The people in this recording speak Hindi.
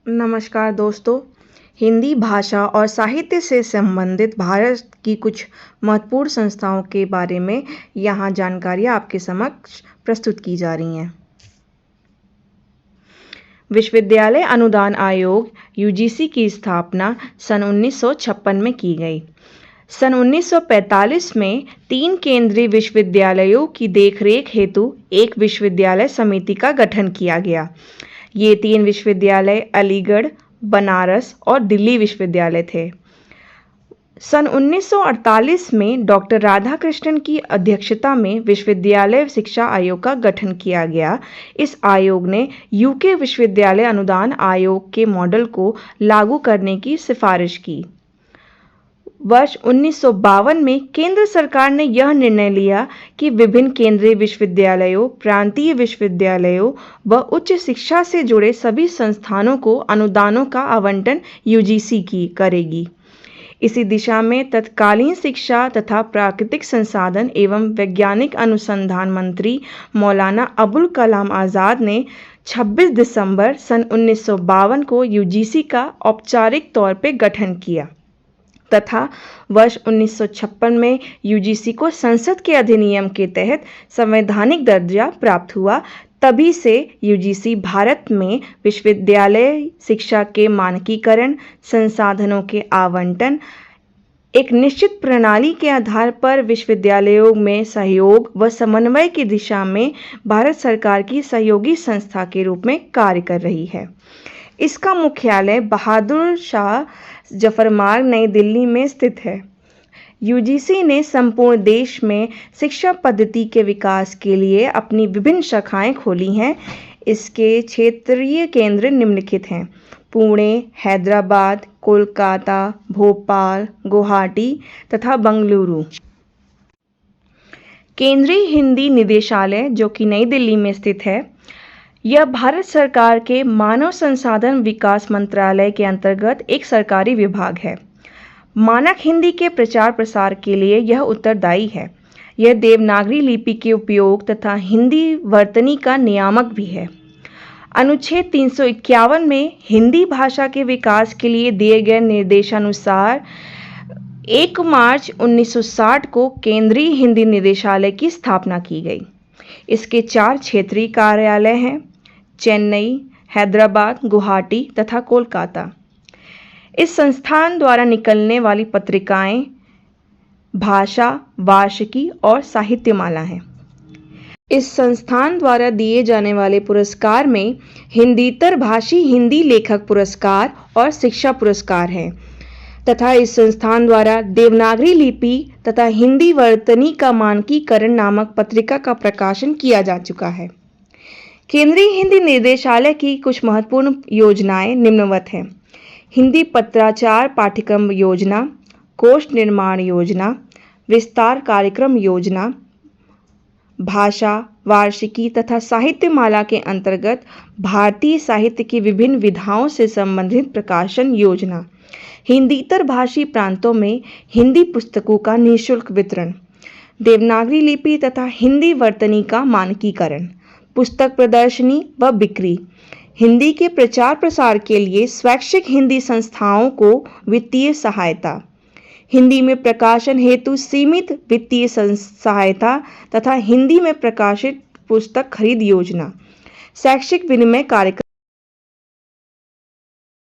नमस्कार दोस्तों। हिंदी भाषा और साहित्य से संबंधित भारत की कुछ महत्वपूर्ण संस्थाओं के बारे में यहाँ जानकारियाँ आपके समक्ष प्रस्तुत की जा रही हैं। विश्वविद्यालय अनुदान आयोग यूजीसी की स्थापना सन 1956 में की गई। सन 1945 में 3 केंद्रीय विश्वविद्यालयों की देखरेख हेतु एक विश्वविद्यालय समिति का गठन किया गया। ये 3 विश्वविद्यालय अलीगढ़, बनारस और दिल्ली विश्वविद्यालय थे। सन 1948 में डॉक्टर राधाकृष्णन की अध्यक्षता में विश्वविद्यालय शिक्षा आयोग का गठन किया गया। इस आयोग ने यूके विश्वविद्यालय अनुदान आयोग के मॉडल को लागू करने की सिफारिश की। वर्ष 1952 में केंद्र सरकार ने यह निर्णय लिया कि विभिन्न केंद्रीय विश्वविद्यालयों, प्रांतीय विश्वविद्यालयों व उच्च शिक्षा से जुड़े सभी संस्थानों को अनुदानों का आवंटन यूजीसी करेगी। इसी दिशा में तत्कालीन शिक्षा तथा प्राकृतिक संसाधन एवं वैज्ञानिक अनुसंधान मंत्री मौलाना अबुल कलाम आज़ाद ने 26 दिसंबर सन 1952 को यूजीसी का औपचारिक तौर पर गठन किया तथा वर्ष 1956 में यूजीसी को संसद के अधिनियम के तहत संवैधानिक दर्जा प्राप्त हुआ। तभी से यूजीसी भारत में विश्वविद्यालय शिक्षा के मानकीकरण, संसाधनों के आवंटन, एक निश्चित प्रणाली के आधार पर विश्वविद्यालयों में सहयोग व समन्वय की दिशा में भारत सरकार की सहयोगी संस्था के रूप में कार्य कर रही है। इसका मुख्यालय बहादुर शाह जफर मार्ग, नई दिल्ली में स्थित है। यूजीसी ने संपूर्ण देश में शिक्षा पद्धति के विकास के लिए अपनी विभिन्न शाखाएं खोली हैं। इसके क्षेत्रीय केंद्र निम्नलिखित हैं: पुणे, हैदराबाद, कोलकाता, भोपाल, गुवाहाटी तथा बेंगलुरु। केंद्रीय हिंदी निदेशालय जो कि नई दिल्ली में स्थित है, यह भारत सरकार के मानव संसाधन विकास मंत्रालय के अंतर्गत एक सरकारी विभाग है। मानक हिंदी के प्रचार प्रसार के लिए यह उत्तरदायी है। यह देवनागरी लिपि के उपयोग तथा हिंदी वर्तनी का नियामक भी है। अनुच्छेद 351 में हिंदी भाषा के विकास के लिए दिए गए निर्देशानुसार 1 मार्च 1960 को केंद्रीय हिंदी निदेशालय की स्थापना की गई। इसके 4 क्षेत्रीय कार्यालय हैं: चेन्नई, हैदराबाद, गुवाहाटी तथा कोलकाता। इस संस्थान द्वारा निकलने वाली पत्रिकाएं भाषा, वार्षिकी और साहित्यमाला हैं। इस संस्थान द्वारा दिए जाने वाले पुरस्कार में हिंदीतर भाषी हिंदी लेखक पुरस्कार और शिक्षा पुरस्कार हैं तथा इस संस्थान द्वारा देवनागरी लिपि तथा हिंदी वर्तनी का मानकीकरण नामक पत्रिका का प्रकाशन किया जा चुका है। केंद्रीय हिंदी निदेशालय की कुछ महत्वपूर्ण योजनाएं निम्नवत हैं: हिंदी पत्राचार पाठ्यक्रम योजना, कोश निर्माण योजना, विस्तार कार्यक्रम योजना, भाषा, वार्षिकी तथा साहित्यमाला के अंतर्गत भारतीय साहित्य की विभिन्न विधाओं से संबंधित प्रकाशन योजना, हिंदीतर भाषी प्रांतों में हिंदी पुस्तकों का निःशुल्क वितरण, देवनागरी लिपि तथा हिंदी वर्तनी का मानकीकरण, पुस्तक प्रदर्शनी व बिक्री, हिंदी के प्रचार प्रसार के लिए स्वैच्छिक हिंदी संस्थाओं को वित्तीय सहायता, हिंदी में प्रकाशन हेतु सीमित वित्तीय सहायता तथा हिंदी में प्रकाशित पुस्तक खरीद योजना, शैक्षिक विनिमय कार्यक्रम।